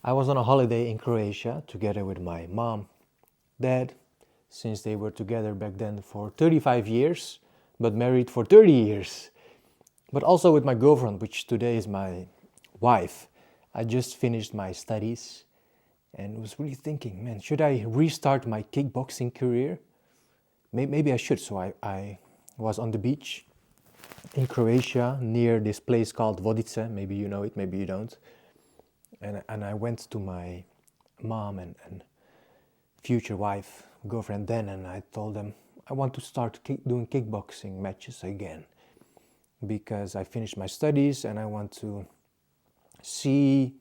I was on a holiday in Croatia together with my mom, dad, since they were together back then for 35 years, but married for 30 years. But also with my girlfriend, which today is my wife. I just finished my studies and was really thinking, man, should I restart my kickboxing career? Maybe I should. So I was on the beach in Croatia near this place called Vodice. Maybe you know it, maybe you don't. And I went to my mom and future wife, girlfriend then, and I told them I want to start doing kickboxing matches again because I finished my studies and I want to see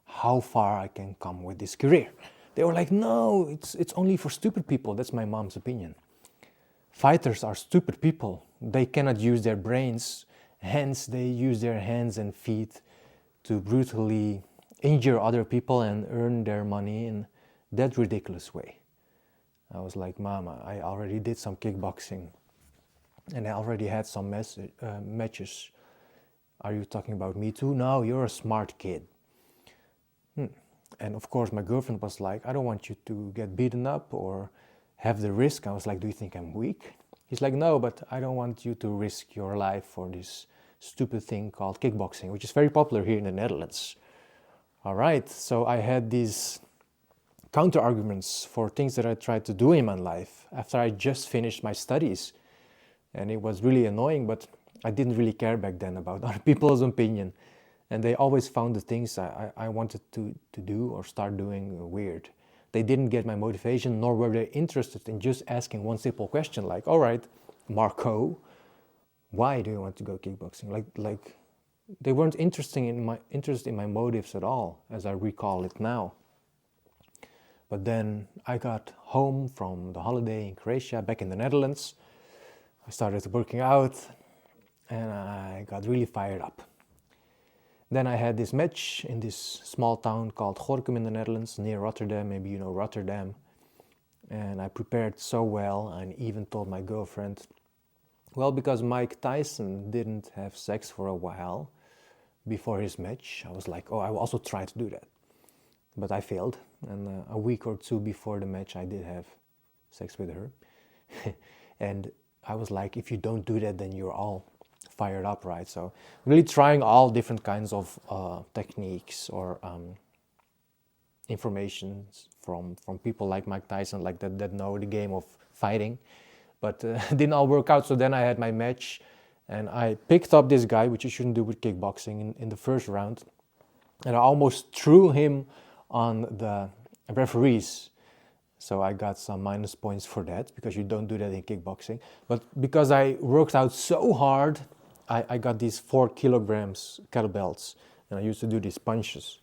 how far I can come with this career. They were like, no, it's only for stupid people. That's my mom's opinion. Fighters are stupid people. They cannot use their brains, hence they use their hands and feet to brutally injure other people and earn their money in that ridiculous way. I was like, Mom, I already did some kickboxing and I already had some matches. Are you talking about me too? No, you're a smart kid. And of course my girlfriend was like, I don't want you to get beaten up or have the risk. I was like, do you think I'm weak? He's like, no, but I don't want you to risk your life for this stupid thing called kickboxing, which is very popular here in the Netherlands. All right, so I had these counter arguments for things that I tried to do in my life after I just finished my studies. And it was really annoying, but I didn't really care back then about other people's opinion. And they always found the things I wanted to do or start doing weird. They didn't get my motivation, nor were they interested in just asking one simple question like, all right, Marko, why do you want to go kickboxing? Like they weren't interested in my motives at all, as I recall it now. But then I got home from the holiday in Croatia, back in the Netherlands. I started working out and I got really fired up. Then I had this match in this small town called Gorkum in the Netherlands, near Rotterdam. Maybe you know Rotterdam. And I prepared so well and even told my girlfriend, well, because Mike Tyson didn't have sex for a while before his match, I was like, oh, I will also try to do that. But I failed. And a week or two before the match, I did have sex with her. And I was like, if you don't do that, then you're all fired up, right? So really trying all different kinds of techniques or information from people like Mike Tyson, like that know the game of fighting, but didn't all work out. So then I had my match and I picked up this guy, which you shouldn't do with kickboxing, in the first round, and I almost threw him on the referees. So I got some minus points for that, because you don't do that in kickboxing. But because I worked out so hard, I got these 4 kilograms kettlebells, and I used to do these punches.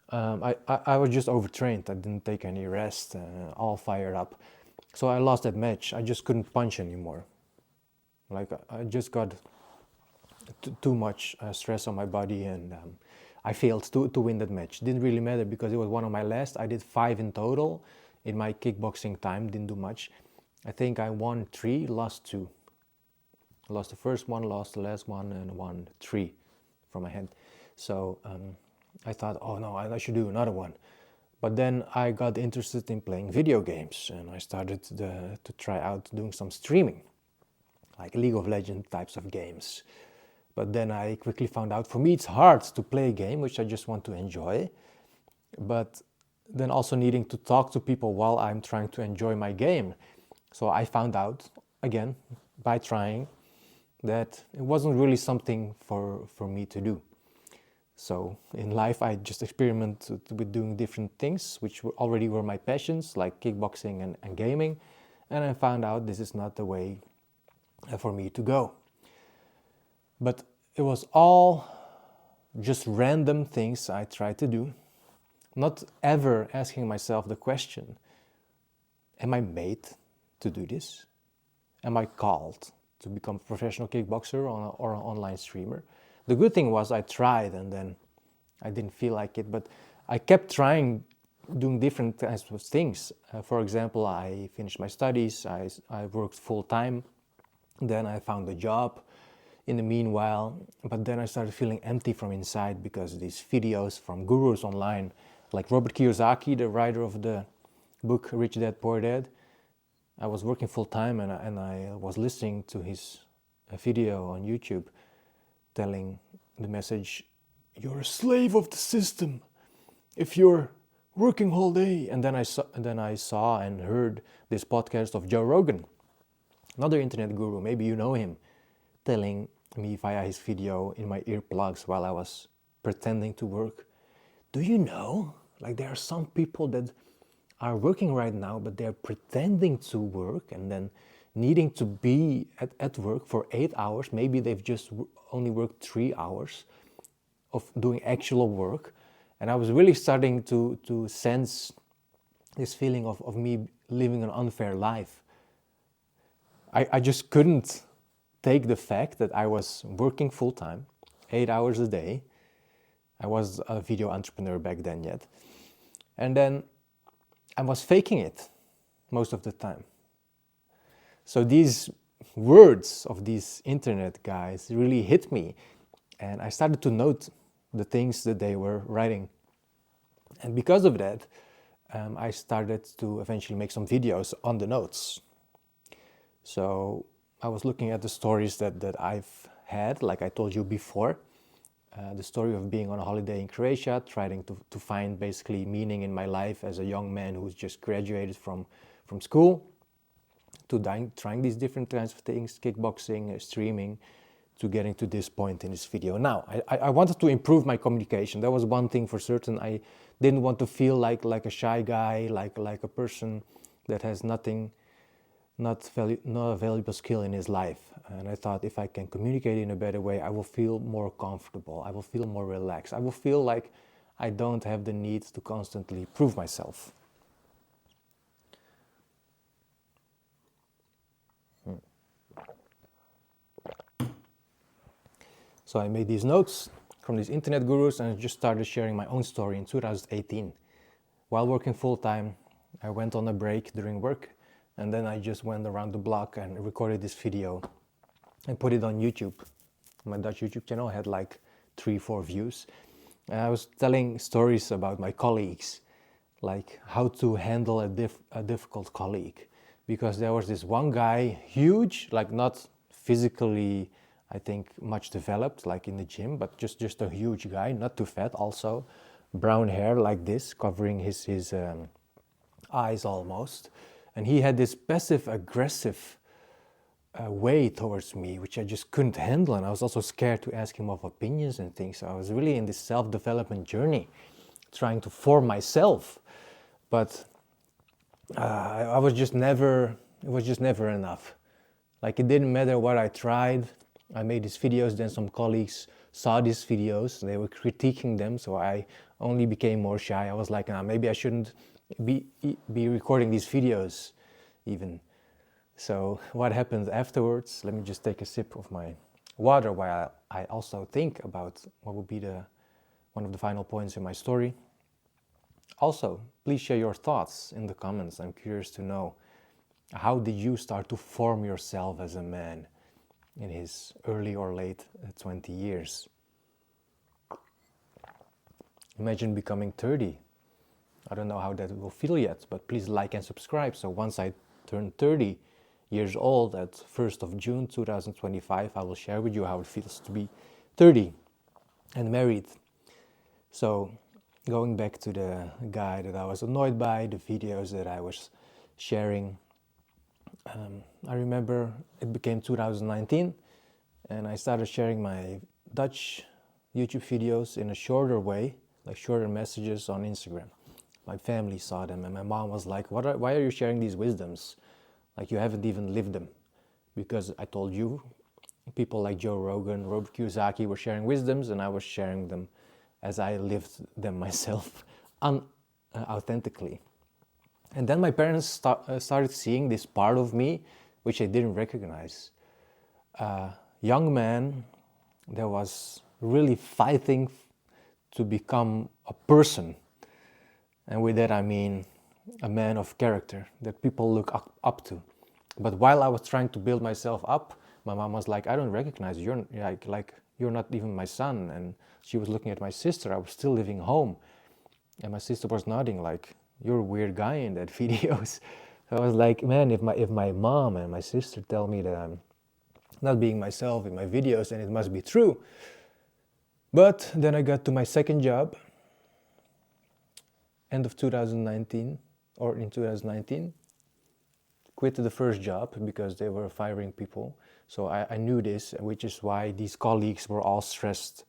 I was just overtrained. I didn't take any rest, all fired up. So I lost that match. I just couldn't punch anymore. Like I just got too much stress on my body, and I failed to win that match. Didn't really matter because it was one of my last. I did 5 in total in my kickboxing time. Didn't do much. I think I won 3, lost 2. Lost the first one, lost the last one, and won 3 from my head. So I thought, oh no, I should do another one. But then I got interested in playing video games, and I started to try out doing some streaming, like League of Legends types of games. But then I quickly found out, for me it's hard to play a game which I just want to enjoy, but then also needing to talk to people while I'm trying to enjoy my game. So I found out, again, by trying, that it wasn't really something for me to do. So in life I just experimented with doing different things which already were my passions, like kickboxing and gaming, and I found out this is not the way for me to go. But it was all just random things I tried to do, not ever asking myself the question, am I made to do this? Am I called to become a professional kickboxer or an online streamer? The good thing was I tried, and then I didn't feel like it, but I kept trying, doing different kinds of things. For example, I finished my studies, I worked full time, then I found a job in the meanwhile. But then I started feeling empty from inside because these videos from gurus online, like Robert Kiyosaki, the writer of the book Rich Dad Poor Dad, I was working full time and I was listening to his video on YouTube telling the message, "You're a slave of the system if you're working all day." And then I saw and heard this podcast of Joe Rogan, another internet guru, maybe you know him, telling me via his video in my earplugs while I was pretending to work, "Do you know, like there are some people that are working right now, but they're pretending to work and then needing to be at work for 8 hours. Maybe they've just only worked 3 hours of doing actual work." And I was really starting to sense this feeling of me living an unfair life. I just couldn't take the fact that I was working full time, 8 hours a day. I was a video entrepreneur back then yet. And then I was faking it most of the time. So these words of these internet guys really hit me. And I started to note the things that they were writing. And because of that, I started to eventually make some videos on the notes. So I was looking at the stories that I've had, like I told you before. The story of being on a holiday in Croatia, trying to find basically meaning in my life as a young man who's just graduated from school, to trying these different kinds of things, kickboxing, streaming, to getting to this point in this video. Now, I wanted to improve my communication. That was one thing for certain. I didn't want to feel like a shy guy, like a person that has nothing, not a valuable skill in his life. And I thought if I can communicate in a better way, I will feel more comfortable. I will feel more relaxed. I will feel like I don't have the need to constantly prove myself. So I made these notes from these internet gurus and I just started sharing my own story in 2018. While working full time, I went on a break during work and then I just went around the block and recorded this video and put it on YouTube. My Dutch YouTube channel had like 3-4 views. And I was telling stories about my colleagues, like how to handle a difficult colleague. Because there was this one guy, huge, like not physically, I think, much developed, like in the gym, but just a huge guy, not too fat also, brown hair like this, covering his eyes almost. And he had this passive-aggressive way towards me, which I just couldn't handle. And I was also scared to ask him of opinions and things. So I was really in this self-development journey, trying to form myself. But I was just never, it was just never enough. Like it didn't matter what I tried. I made these videos, then some colleagues saw these videos, they were critiquing them, so I only became more shy. I was like, maybe I shouldn't be recording these videos even. So what happened afterwards? Let me just take a sip of my water while I also think about what would be one of the final points in my story. Also, please share your thoughts in the comments. I'm curious to know, how did you start to form yourself as a man in his early or late 20 years? Imagine becoming 30. I don't know how that will feel yet, but please like and subscribe. So once I turn 30 years old at 1st of June 2025, I will share with you how it feels to be 30 and married. So going back to the guy that I was annoyed by, the videos that I was sharing, I remember it became 2019 and I started sharing my Dutch YouTube videos in a shorter way, like shorter messages on Instagram. My family saw them and my mom was like, why are you sharing these wisdoms? Like you haven't even lived them. Because I told you, people like Joe Rogan, Robert Kiyosaki were sharing wisdoms and I was sharing them as I lived them myself authentically. And then my parents started seeing this part of me, which I didn't recognize. A young man that was really fighting to become a person. And with that I mean a man of character that people look up to. But while I was trying to build myself up, my mom was like, I don't recognize you. You're like you're not even my son. And she was looking at my sister. I was still living home. And my sister was nodding like, you're a weird guy in that videos. So I was like, man, if my mom and my sister tell me that I'm not being myself in my videos, then it must be true. But then I got to my second job, end of 2019, or in 2019. Quit the first job because they were firing people. So I knew this, which is why these colleagues were all stressed,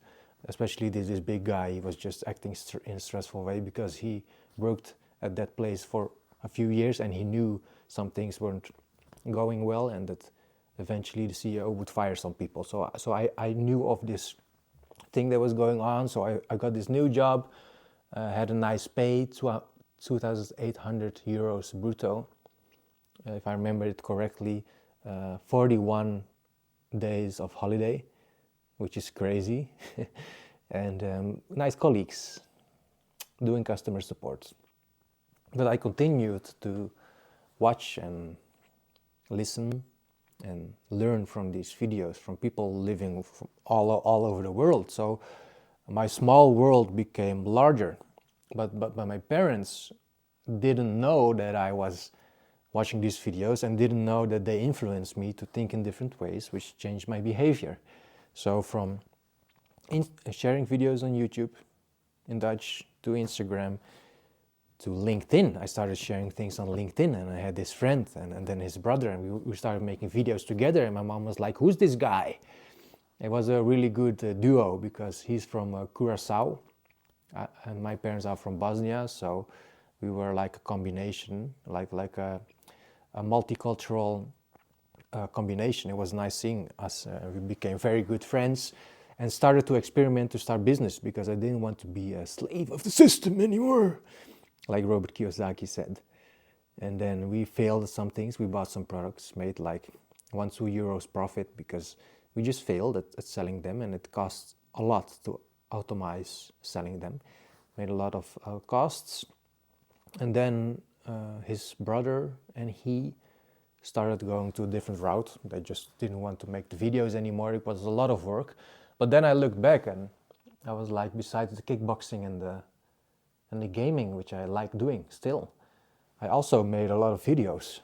especially this big guy. He was just acting in a stressful way because he worked at that place for a few years and he knew some things weren't going well and that eventually the CEO would fire some people. So I knew of this thing that was going on. So I got this new job, had a nice pay, 2,800 euros brutto. If I remember it correctly, 41 days of holiday, which is crazy, and nice colleagues doing customer support. But I continued to watch and listen and learn from these videos from people living from all over the world. So my small world became larger. But my parents didn't know that I was watching these videos and didn't know that they influenced me to think in different ways, which changed my behavior. So from sharing videos on YouTube in Dutch to Instagram to LinkedIn, I started sharing things on LinkedIn, and I had this friend and then his brother, and we started making videos together, and my mom was like, who's this guy? It was a really good duo because he's from Curaçao and my parents are from Bosnia, so we were like a combination, like a multicultural combination. It was nice seeing us. We became very good friends and started to experiment to start business because I didn't want to be a slave of the system anymore, like Robert Kiyosaki said. And then we failed at some things. We bought some products, made like 1-2 euros profit because we just failed at selling them, and it costs a lot to automate selling them. Made a lot of costs. And then his brother and he started going to a different route. They just didn't want to make the videos anymore. It was a lot of work. But then I looked back and I was like, besides the kickboxing and the gaming, which I like doing still, I also made a lot of videos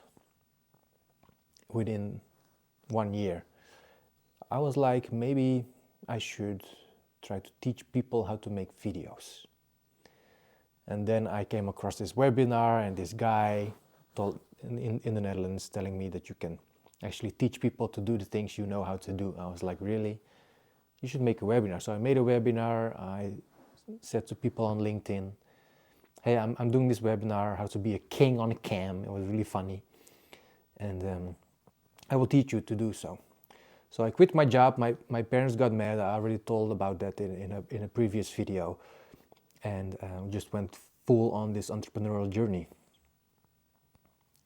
within 1 year. I was like, maybe I should try to teach people how to make videos. And then I came across this webinar, and this guy told in the Netherlands telling me that you can actually teach people to do the things you know how to do. I was like, really? You should make a webinar. So I made a webinar. I said to people on LinkedIn, hey, I'm doing this webinar, how to be a king on a cam. It was really funny. And I will teach you to do so. So I quit my job. My parents got mad. I already told about that in a previous video. And just went full on this entrepreneurial journey.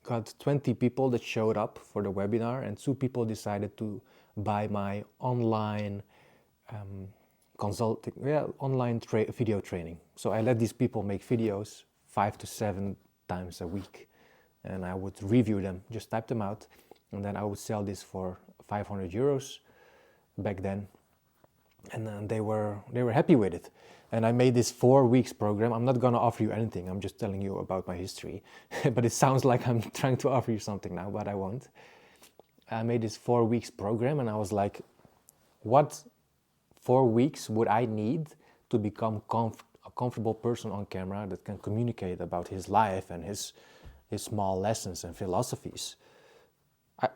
Got 20 people that showed up for the webinar, and 2 people decided to buy my online video training. So I let these people make videos 5 to 7 times a week, and I would review them, just type them out, and then I would sell this for 500 euros back then. And they were happy with it. And I made this 4 weeks program. I'm not gonna offer you anything. I'm just telling you about my history. But it sounds like I'm trying to offer you something now, but I won't. I made this 4 weeks program, and I was like, what 4 weeks would I need to become a comfortable person on camera that can communicate about his life and his small lessons and philosophies?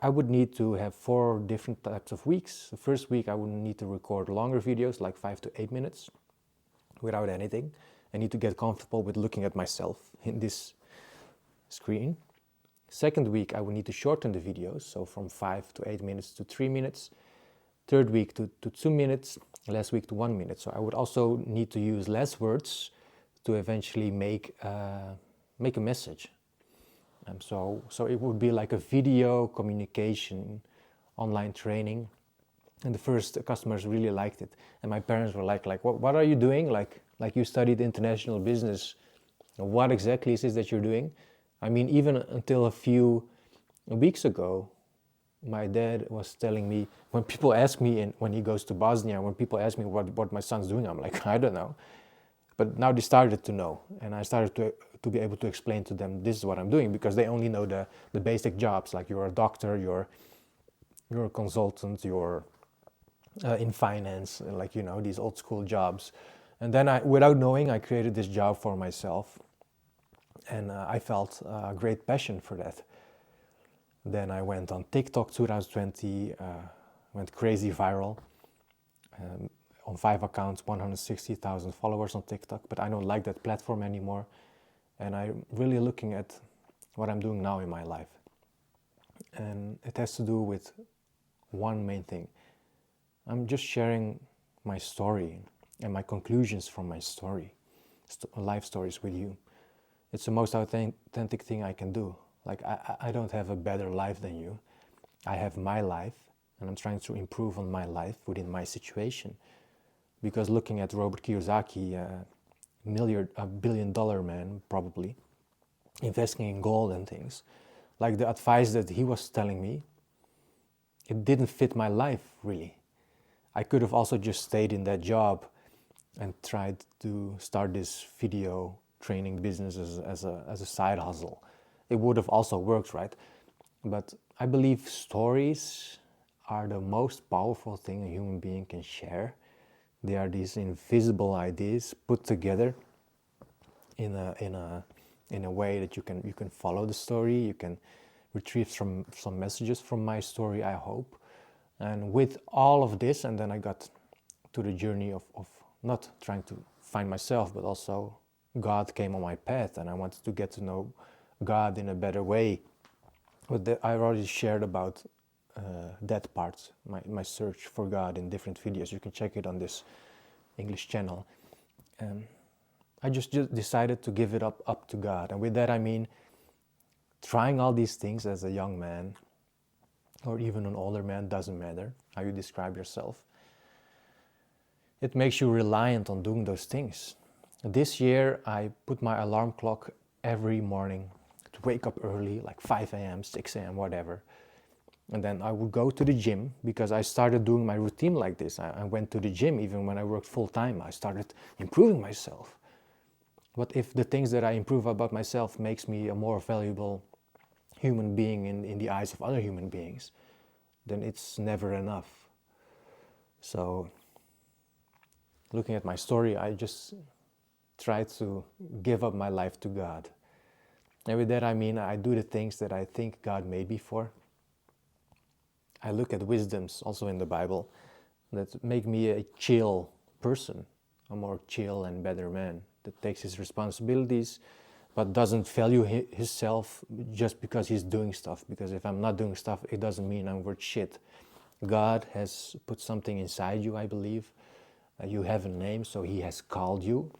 I would need to have 4 different types of weeks. The first week I would need to record longer videos, like 5 to 8 minutes, without anything. I need to get comfortable with looking at myself in this screen. Second week I would need to shorten the videos, so from 5 to 8 minutes to 3 minutes. Third week to 2 minutes, last week to 1 minute. So I would also need to use less words to eventually make a message. So it would be like a video communication online training, and the first customers really liked it. And my parents were like, what are you doing? Like you studied international business. What exactly is it that you're doing? I mean, even until a few weeks ago, my dad was telling me, when people ask me, and when he goes to Bosnia, when people ask me what my son's doing, I'm like, I don't know. But now they started to know, and I started to be able to explain to them, this is what I'm doing, because they only know the basic jobs, like you're a doctor, you're a consultant, you're in finance, like, you know, these old school jobs. And then without knowing, I created this job for myself, and I felt a great passion for that. Then I went on TikTok 2020, went crazy viral. On 5 accounts, 160,000 followers on TikTok, but I don't like that platform anymore. And I'm really looking at what I'm doing now in my life. And it has to do with one main thing. I'm just sharing my story and my conclusions from my story, life stories with you. It's the most authentic thing I can do. Like, I don't have a better life than you. I have my life, and I'm trying to improve on my life within my situation. Because looking at Robert Kiyosaki, a billion-dollar man probably, investing in gold and things, like the advice that he was telling me, it didn't fit my life really. I could have also just stayed in that job and tried to start this video training business as a side hustle. It would have also worked, right? But I believe stories are the most powerful thing a human being can share. They are these invisible ideas put together in a way that you can follow the story. You can retrieve some messages from my story, I hope. And with all of this, and then I got to the journey of not trying to find myself, but also God came on my path, and I wanted to get to know God in a better way. But I already shared about that part, my search for God in different videos. You can check it on this English channel. I just decided to give it up to God. And with that I mean trying all these things as a young man, or even an older man, doesn't matter how you describe yourself. It makes you reliant on doing those things. This year I put my alarm clock every morning to wake up early, like 5 a.m., 6 a.m., whatever. And then I would go to the gym, because I started doing my routine like this. I went to the gym even when I worked full time. I started improving myself. What if the things that I improve about myself makes me a more valuable human being in the eyes of other human beings? Then it's never enough. So, looking at my story, I just try to give up my life to God. And with that I mean I do the things that I think God made me for. I look at wisdoms also in the Bible that make me a chill person, a more chill and better man that takes his responsibilities but doesn't value himself just because he's doing stuff. Because if I'm not doing stuff, it doesn't mean I'm worth shit. God has put something inside you, I believe. You have a name, so he has called you.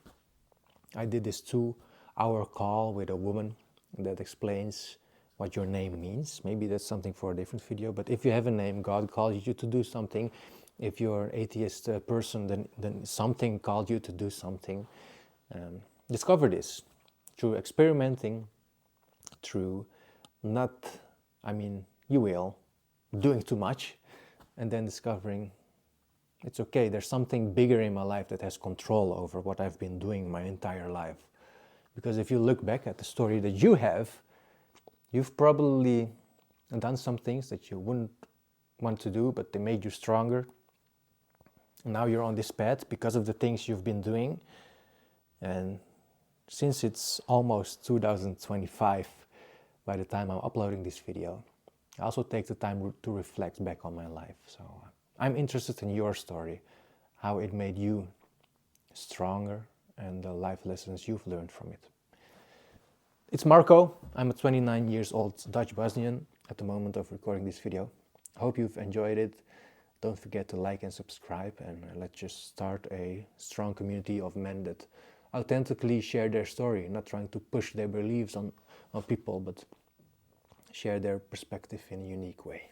I did this 2-hour call with a woman that explains what your name means. Maybe that's something for a different video, but if you have a name, God called you to do something. If you're an atheist person, then something called you to do something. Discover this through experimenting, through not, you will, doing too much, and then discovering it's okay, there's something bigger in my life that has control over what I've been doing my entire life. Because if you look back at the story that you have, you've probably done some things that you wouldn't want to do, but they made you stronger. Now you're on this path because of the things you've been doing. And since it's almost 2025 by the time I'm uploading this video, I also take the time to reflect back on my life. So I'm interested in your story, how it made you stronger, and the life lessons you've learned from it. It's Marko. I'm a 29 years old Dutch Bosnian at the moment of recording this video. I hope you've enjoyed it. Don't forget to like and subscribe, and let's just start a strong community of men that authentically share their story, not trying to push their beliefs on people, but share their perspective in a unique way.